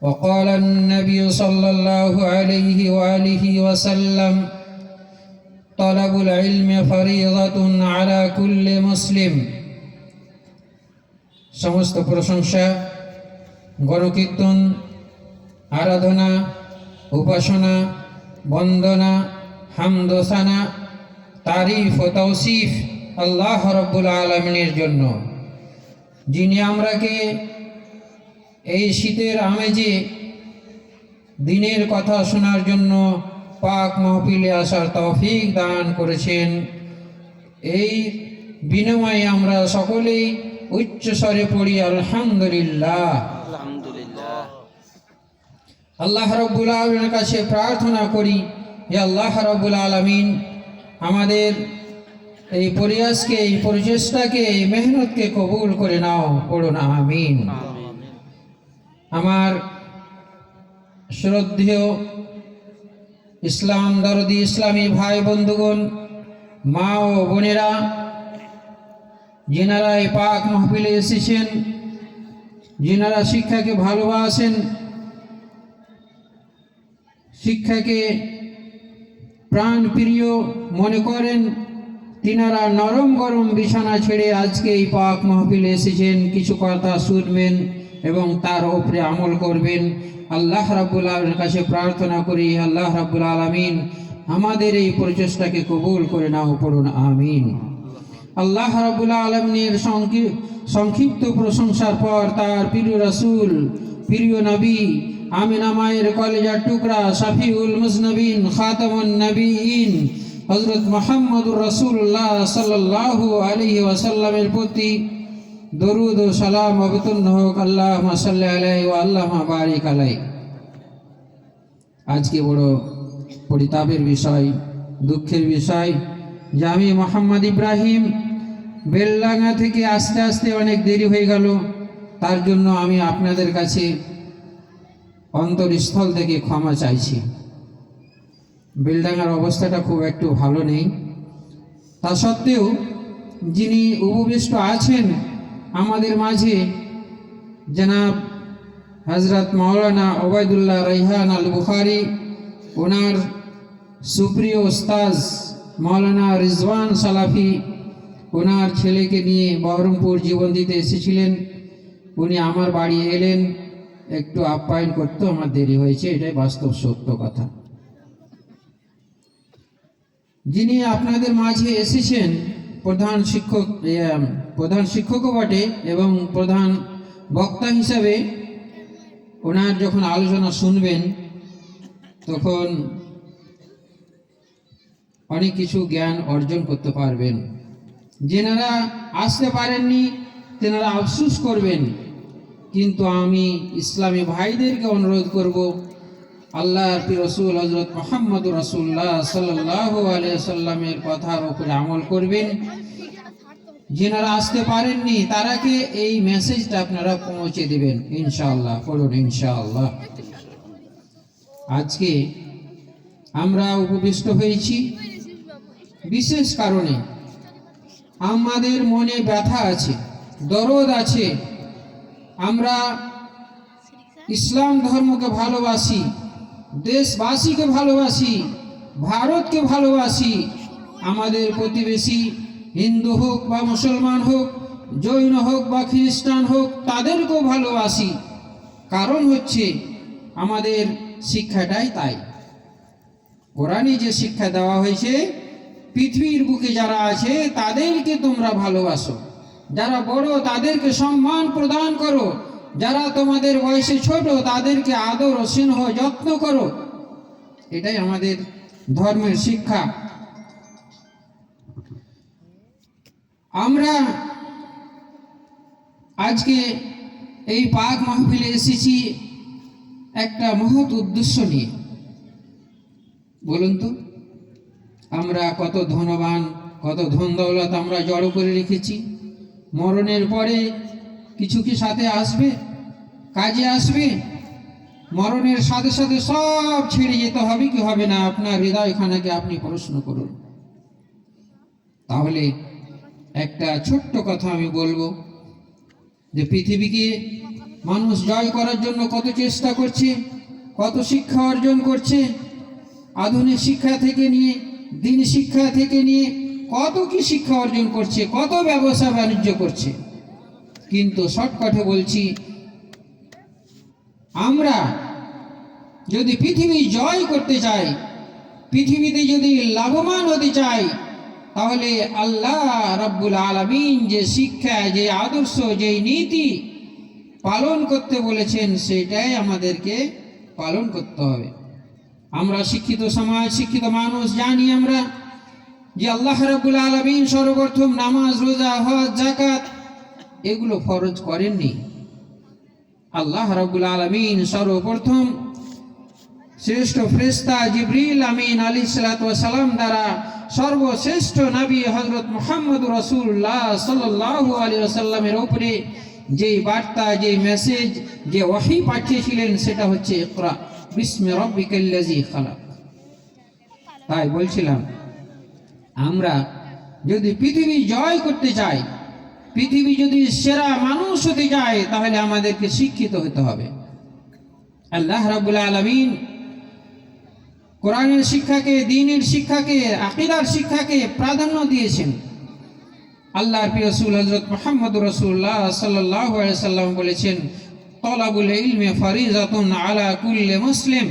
وقال النبي صلى الله عليه وآله وسلم طلب العلم فريضة على كل مسلم। সমস্ত প্রশংসা, গণকীর্তন, আরাধনা, উপাসনা, বন্দনা, হামদোসানা, তারিফ ও তৌসিফ আল্লাহ রাব্বুল আলামিনের জন্য, যিনি আমরাকে এই শীতের আমেজে দিনের কথা শোনার জন্য পাক মাহফিলে আসার তৌফিক দান করেছেন। এই বিনিময়ে আমরা সকলেই উচ্চ স্বরে পড়ি আলহামদুলিল্লাহ। আল্লাহ রাব্বুল আলামিনের কাছে প্রার্থনা করি, হে আল্লাহ রাব্বুল আলামিন, আমাদের এই প্রয়াসকে, এই প্রচেষ্টাকে, এই মেহনতকে কবুল করে নাও, পড়ুন আমিন। আমার শ্রদ্ধেয় ইসলাম দরদি ইসলামী ভাই বন্ধুগণ, মা ও বোনেরা, যিনারা এই পাক মাহফিলে এসেছেন, যিনারা শিক্ষাকে ভালোবাসেন, শিক্ষাকে প্রাণ প্রিয় মনে করেন, তিনারা নরম গরম বিছানা ছেড়ে আজকে এই পাক মাহফিলে এসেছেন, কিছু কথা শুনবেন এবং তার উপরে আমল করবেন। আল্লাহ রাব্বুল আলামিনের কাছে প্রার্থনা করি, আল্লাহ রাব্বুল আলামিন আমাদের এই প্রচেষ্টাকে কবুল করে নাও, পড়ুন আমিন। আল্লাহ রাব্বুল আলামিনের সংক্ষিপ্ত প্রশংসার পর তার প্রিয় রাসূল, প্রিয় নবী, আমিনা মায়ের কলেজার টুকরা, শফিউল মুজনবিন, খাতামুন নবীন হযরত মুহাম্মদুর রাসূলুল্লাহ সাল্লাল্লাহু আলাইহি ওয়াসাল্লামের প্রতি দরুদ ও সালাম অবতীর্ণ হোক। আল্লাহুম্মা সাল্লি আলাইহি ওয়া আল্লাহুম্মা বারিক আলাইহি। আজকে বড় পরিতাপের বিষয়, দুঃখের বিষয় যে আমি মোহাম্মদ ইব্রাহিম বেলডাঙ্গা থেকে আস্তে আস্তে অনেক দেরি হয়ে গেল। তার জন্য আমি আপনাদের কাছে অন্তরস্থল থেকে ক্ষমা চাইছি। বেলডাঙ্গার অবস্থাটা খুব একটু ভালো নেই। তা সত্ত্বেও যিনি উপবিষ্ট আছেন আমাদের মাঝে, জনাব হযরত মাওলানা ওবায়দুল্লাহ রায়হান আল বুখারী, ওনার সুপ্রিয় উস্তাজ মাওলানা রিজওয়ান সালাফি ওনার ছেলেকে নিয়ে বহরমপুর জীবন দিতে এসেছিলেন। উনি আমার বাড়ি এলেন, একটু আপ্যায়ন করতে আমার দেরি হয়েছে, এটাই বাস্তব সত্য কথা। যিনি আপনাদের মাঝে এসেছেন প্রধান শিক্ষকও বটে এবং প্রধান বক্তা হিসাবে, ওনার যখন আলোচনা শুনবেন তখন অনেক কিছু জ্ঞান অর্জন করতে পারবেন। যেনারা আসতে পারেননি তেনারা আফসোস করবেন, কিন্তু আমি ইসলামী ভাইদেরকে অনুরোধ করব, আল্লাহর রাসূল হযরত মুহাম্মদুর রাসূলুল্লাহ সাল্লাল্লাহু আলাইহি ওয়াসাল্লামের কথার উপরে আমল করবেন। যেনারা আসতে পারেননি তারাকে এই মেসেজটা আপনারা পৌঁছে দেবেন ইনশাআল্লাহ, পড়ুন ইনশাআল্লাহ। আজকে আমরা উপবিষ্ট হয়েছি বিশেষ কারণে। আমাদের মনে ব্যথা আছে, দরদ আছে। আমরা ইসলাম ধর্মকে ভালোবাসি, দেশবাসীকে ভালোবাসি, ভারতকে ভালোবাসি। আমাদের প্রতিবেশী হিন্দু হোক বা মুসলমান হোক, জৈন হোক বা খ্রিস্টান হোক, তাদেরকেও ভালোবাসি। কারণ হচ্ছে আমাদের শিক্ষাটাই তাই। কোরআনে যে শিক্ষা দেওয়া হয়েছে, পৃথিবীর বুকে যারা আছে তাদেরকে তোমরা ভালোবাসো, যারা বড় তাদেরকে সম্মান প্রদান করো, যারা তোমাদের বয়সে ছোট তাদেরকে আদর ও স্নেহ যত্ন করো। এটাই আমাদের ধর্মের শিক্ষা। আমরা আজকে এই পাক মাহফিলে এসেছি একটা মহৎ উদ্দেশ্য নিয়ে। বলুন তো, আমরা কত ধনবান, কত ধন দৌলত আমরা জড়ো করে রেখেছি। মরণের পরে কিছু কি সাথে আসবে, কাজে আসবে? মরণের সাথে সাথে সব ছেড়ে যেতে হবে কি হবে না? আপনার হৃদয়খানাকে আপনি প্রশ্ন করুন। তাহলে একটা ছোট্ট কথা আমি বলবো যে পৃথিবীকে মানুষ জয় করার জন্য কত চেষ্টা করছে, কত শিক্ষা অর্জন করছে, আধুনিক শিক্ষা থেকে নিয়ে, দিন শিক্ষা থেকে নিয়ে কত কি শিক্ষা অর্জন করছে, কত ব্যবসা বাণিজ্য করছে। কিন্তু শর্টকাটে বলছি, আমরা যদি পৃথিবী জয় করতে চাই, পৃথিবীতে যদি লাভবান হতে চাই, তাহলে আল্লাহ রাব্বুল আলামিন যে শিক্ষা, যে আদর্শ, যে নীতি পালন করতে বলেছেন, সেটাই আমাদেরকে পালন করতে হবে। আমরা শিক্ষিত সমাজ, শিক্ষিত মানুষ জানি আমরা যে আল্লাহ রাব্বুল আলামিন সর্বপ্রথম নামাজ, রোজা, হজ, যাকাত এগুলো ফরজ করেননি। আল্লাহ রাব্বুল আলামিন সর্বপ্রথম শ্রেষ্ঠ ফেরেশতা জিবরিল আমিন আলাইহিস সালাতু ওয়াস সালাম দ্বারা সর্বশ্রেষ্ঠ নবী হযরত মুহাম্মদ রাসূলুল্লাহ সাল্লাল্লাহু আলাইহি ওয়াসাল্লামের উপরে যে বার্তা, যে মেসেজ, যে ওহী পাঠিয়েছিলেন, সেটা হচ্ছে ইকরা বিসমি রাব্বিকাল্লাযী খালাক। তাই বলছিলাম, আমরা যদি পৃথিবী জয় করতে চাই, পৃথিবী যদি সেরা মানুষ হতে চায়, তাহলে আমাদেরকে শিক্ষিত হতে হবে। আল্লাহ রাব্বুল আলামিন কোরআনের শিক্ষাকে, দ্বীনের শিক্ষাকে, আকীদার শিক্ষাকে প্রাধান্য দিয়েছেন। আল্লাহর প্রিয় রাসূল হযরত মুহাম্মদুর রাসূলুল্লাহ সাল্লাল্লাহু আলাইহি ওয়াসাল্লাম বলেছেন, তলাবুল ইলমি ফারিজাতুন আলা কুল্লি মুসলিম।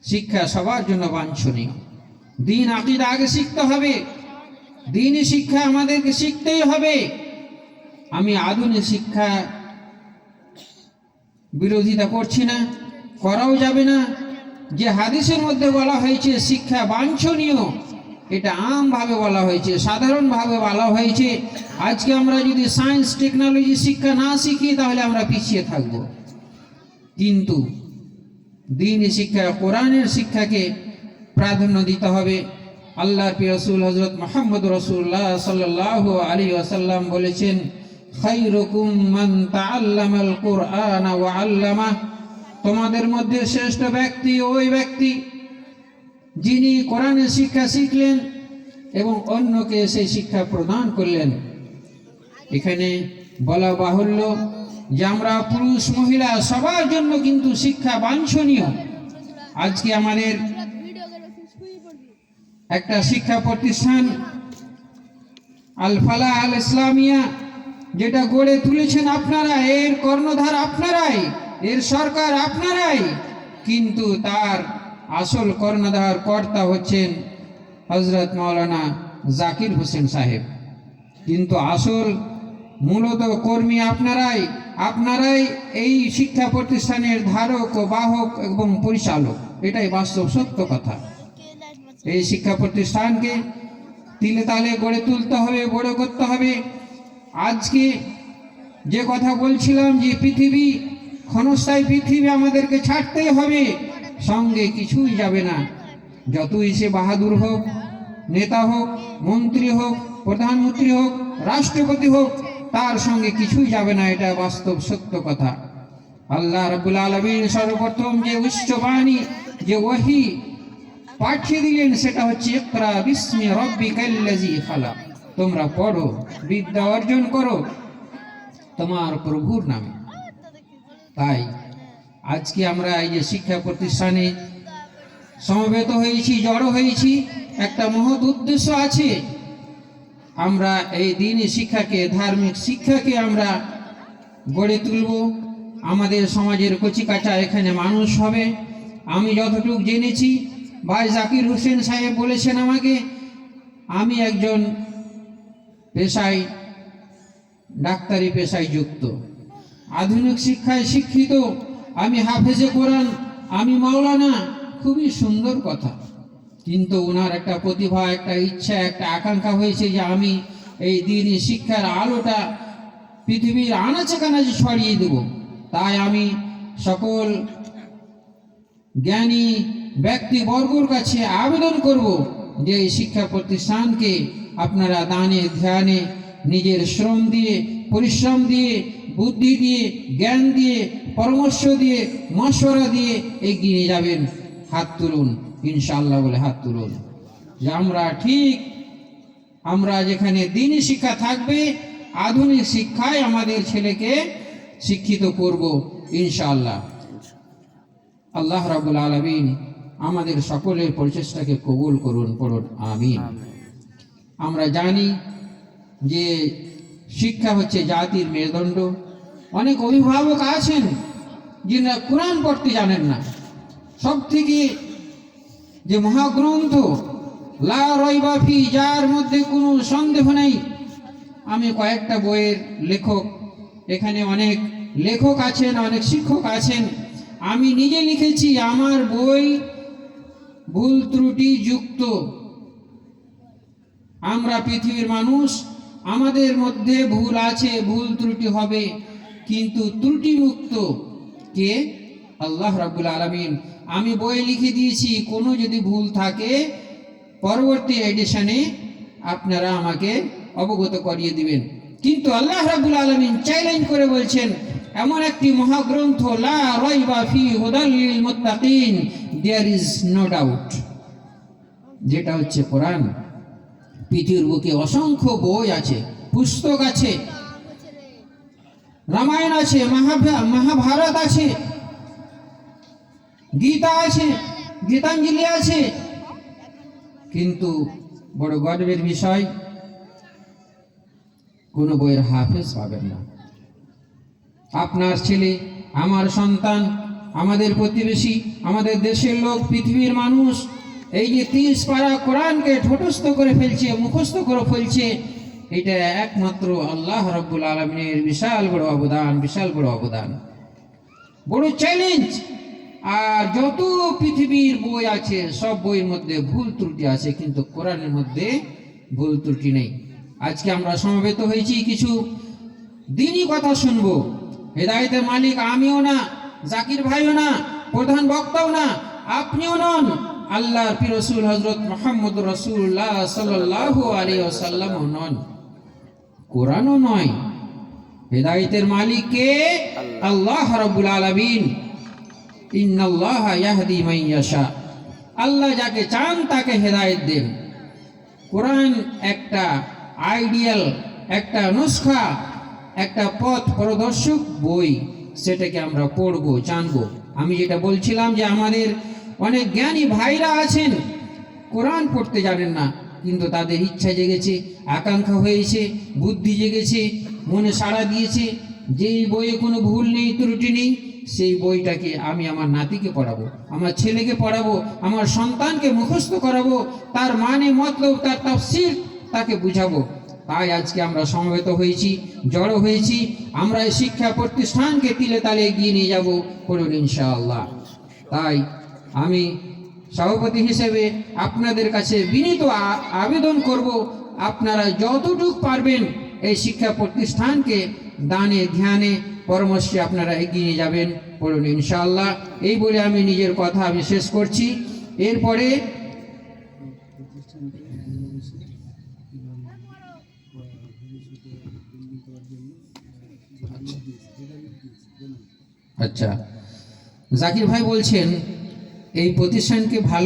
শিক্ষা সবার জন্য বাঞ্ছনীয়। দ্বীন আকীদা আগে শিখতে হবে, দ্বীনি শিক্ষা আমাদেরকে শিখতেই হবে। আমি আধুনিক শিক্ষা বিরোধিতা করছি না, করাও যাবে না। যে হাদিসের মধ্যে বলা হয়েছে শিক্ষা বাঞ্ছনীয়, এটা আমভাবে বলা হয়েছে, সাধারণভাবে বলা হয়েছে। আজকে আমরা যদি সায়েন্স টেকনোলজি শিক্ষা না শিখি, তাহলে আমরা পিছিয়ে থাকব। কিন্তু দ্বীনি শিক্ষা, কোরআনের শিক্ষাকে প্রাধান্য দিতে হবে। আল্লাহর প্রিয় রাসূল হযরত মুহাম্মদ রাসূলুল্লাহ সাল্লাল্লাহু আলাইহি ওয়াসাল্লাম বলেছেন, খায়রুকুম মান তাআল্লামাল কুরআনা ওয়া আল্লামা। তোমাদের মধ্যে শ্রেষ্ঠ ব্যক্তি ওই ব্যক্তি যিনি কোরআনের শিক্ষা শিখলেন এবং অন্যকে সেই শিক্ষা প্রদান করলেন। এখানে বলা বাহুল্য যে আমরা পুরুষ মহিলা সবার জন্য কিন্তু শিক্ষা বাঞ্ছনীয়। আজকে আমাদের একটা শিক্ষা প্রতিষ্ঠান আল ফালাহ আল ইসলামিয়া, যেটা গড়ে তুলেছেন আপনারা, এর কর্ণধার আপনারাই, এর সরকার আপনারাই, কিন্তু তার আসল কর্ণধার কর্তা হচ্ছেন হযরত মাওলানা জাকির হোসেন সাহেব। কিন্তু আসল মূলত কর্মী আপনারাই, আপনারাই এই শিক্ষা প্রতিষ্ঠানের ধারক ও বাহক এবং পরিচালক। এটাই বাস্তব সত্য কথা। এই শিক্ষা প্রতিষ্ঠানকে তিলে তালে গড়ে তুলতে হবে, গড়ে করতে হবে। আজকে যে কথা বলছিলাম যে পৃথিবী, ক্ষণস্থায়ী পৃথিবী আমাদেরকে ছাড়তেই হবে, সঙ্গে কিছুই যাবে না। যতই সে বাহাদুর হোক, নেতা হোক, মন্ত্রী হোক, প্রধানমন্ত্রী হোক, রাষ্ট্রপতি হোক, তার সঙ্গে কিছুই যাবে না। এটা বাস্তব সত্য কথা। আল্লাহ রাব্বুল আলামিন সর্বপ্রথম যে উচ্চবাণী, যে ওহী পাঠিয়ে দিলেন, সেটা হচ্ছে ইকরা বিসমি রাব্বিকাল্লাযী খালাক। তোমরা পড়ো, বিদ্যা অর্জন করো তোমার প্রভুর নামে। তাই আজকে আমরা এই যে শিক্ষা প্রতিষ্ঠানে সমবেত হয়েছি, জড়ো হয়েছি, একটা মহৎ উদ্দেশ্য আছে। আমরা এই দ্বীনি শিক্ষাকে, ধার্মিক শিক্ষাকে আমরা গড়ে তুলব। আমাদের সমাজের কচিকাঁচা এখানে মানুষ হবে। আমি যতটুকু জেনেছি, ভাই জাকির হোসেন সাহেব বলেছেন আমাকে, আমি একজন পেশায়, ডাক্তারি পেশায় যুক্ত, আধুনিক শিক্ষায় শিক্ষিত, আমি হাফেজে কোরআন, আমি মাওলানা। খুবই সুন্দর কথা। কিন্তু ওনার একটা প্রতিভা, একটা ইচ্ছা, একটা আকাঙ্ক্ষা হয়েছে যে আমি এই দ্বীনি শিক্ষার আলোটা পৃথিবীর আনাচে কানাচে ছড়িয়ে দেব। তাই আমি সকল জ্ঞানী ব্যক্তিবর্গর কাছে আবেদন করব যে এই শিক্ষা প্রতিষ্ঠানকে আপনারা দানে ধ্যানে, নিজের শ্রম দিয়ে, পরিশ্রম দিয়ে, বুদ্ধি দিয়ে, জ্ঞান দিয়ে, পরামর্শ দিয়ে, মশওয়ারা দিয়ে এগিয়ে নিয়ে যাবেন। হাত তুলুন ইনশাআল্লাহ বলে হাত তুলুন, যে আমরা ঠিক, আমরা যেখানে দ্বীনি শিক্ষা থাকবে, আধুনিক শিক্ষায় আমাদের ছেলেকে শিক্ষিত করব ইনশাআল্লাহ। আল্লাহ রাব্বুল আলামিন আমাদের সকলের প্রচেষ্টাকে কবুল করুন, পড়ুন আমিন। আমরা জানি যে শিক্ষা হচ্ছে জাতির মেরুদণ্ড। অনেক অভিভাবক আছেন যিনি কোরআন পড়তে জানেন না। সব থেকে যে মহাগ্রন্থ লা রাইবা ফি, যার মধ্যে কোনো সন্দেহ নেই, আমি কয়েকটা বইয়ের লেখক, এখানে অনেক লেখক আছেন, অনেক শিক্ষক আছেন, আমি নিজে লিখেছি, আমার বই ভুল ত্রুটি যুক্ত। আমরা পৃথিবীর মানুষ, আমাদের মধ্যে ভুল আছে, ভুল ত্রুটি হবে, কিন্তু ত্রুটি মুক্ত কে? আল্লাহ রাব্বুল আলামিন। আমি বই লিখে দিয়েছি, কোনো যদি ভুল থাকে পরবর্তী এডিশনে আপনারা আমাকে অবগত করিয়ে দিবেন। কিন্তু আল্লাহ রাব্বুল আলামিন চ্যালেঞ্জ করে বলছেন, এমন একটি মহাগ্রন্থ লা রাইবা ফি হুদাল লিল মুত্তাকিন, দেয়ার ইজ নো ডাউট, যেটা হচ্ছে কোরআন। পৃথিবীর বুকে অসংখ্য বই আছে, পুস্তক আছে, রামায়ণ আছে, মহাভারত আছে, গীতা আছে, গীতাঞ্জলি আছে, কিন্তু বড় গর্বের বিষয়, কোনো বইয়ের হাফেজ পাবেন না। আপনার ছেলে, আমার সন্তান, আমাদের প্রতিবেশী, আমাদের দেশের লোক, পৃথিবীর মানুষ এই যে 30 পারা কোরআনকে ঠোঁটস্থ করে ফেলছে, মুখস্থ করে ফেলছে, এটা একমাত্র আল্লাহ রাব্বুল আলামিনের বিশাল বড় অবদান, বিশাল বড় অবদান, বড় চ্যালেঞ্জ। আর যত পৃথিবীর বই আছে সব বইয়ের মধ্যে ভুল ত্রুটি আছে, কিন্তু কোরআনের মধ্যে ভুল ত্রুটি নেই। আজকে আমরা সমবেত হয়েছি, কিছু দিনই কথা শুনবো। হেদায়েতের মালিক আমিও না, জাকির ভাইও না, প্রধান বক্তাও না, আপনিও নন, আল্লাহর প্রিয় রাসূল হযরত মুহাম্মদ রাসূলুল্লাহ সাল্লাল্লাহু আলাইহি ওয়াসাল্লামও নন, কোরআনও নয়। হেদায়েতের মালিক কে? আল্লাহ রাব্বুল আলামিন। ইন্নাল্লাহা ইয়াহদি মান ইয়াশা, আল্লাহ যাকে চান তাকে হেদায়েত দেন। কোরআন একটা আইডিয়াল, একটা নুসখা, একটা পথ প্রদর্শক বই, সেটাকে আমরা পড়বো, জানবো। আমি যেটা বলছিলাম যে আমাদের অনেক জ্ঞানী ভাইরা আছেন, কোরআন পড়তে জানেন না, কিন্তু তাদের ইচ্ছা জেগেছে, আকাঙ্ক্ষা হয়েছে, বুদ্ধি জেগেছে, মনে সাড়া দিয়েছে, যেই বইয়ে কোনো ভুল নেই, ত্রুটি নেই, সেই বইটাকে আমি আমার নাতিকে পড়াবো, আমার ছেলেকে পড়াবো, আমার সন্তানকে মুখস্থ করাবো, তার মানে মতলব, তার তাফসীর তাকে বুঝাবো। তাই আজকে আমরা সমবেত হয়েছি, জড়ো হয়েছি, আমরা এই শিক্ষা প্রতিষ্ঠানকে তিলে তালে এগিয়ে নিয়ে যাব, করুন ইনশাআল্লাহ। তাই আমি সভাপতি হিসেবে আপনাদের কাছে বিনীত আবেদন করব, আপনারা যতটুকু পারবেন এই শিক্ষা প্রতিষ্ঠানকে দানে ধ্যানে পরামর্শে আপনারা এগিয়ে নিয়ে যাবেন, বলুন ইনশাআল্লাহ। এই বলে আমি নিজের কথা আমি শেষ করছি। এরপরে আচ্ছা, জাকির ভাই বলছেন এই প্রতিষ্ঠানকে ভালো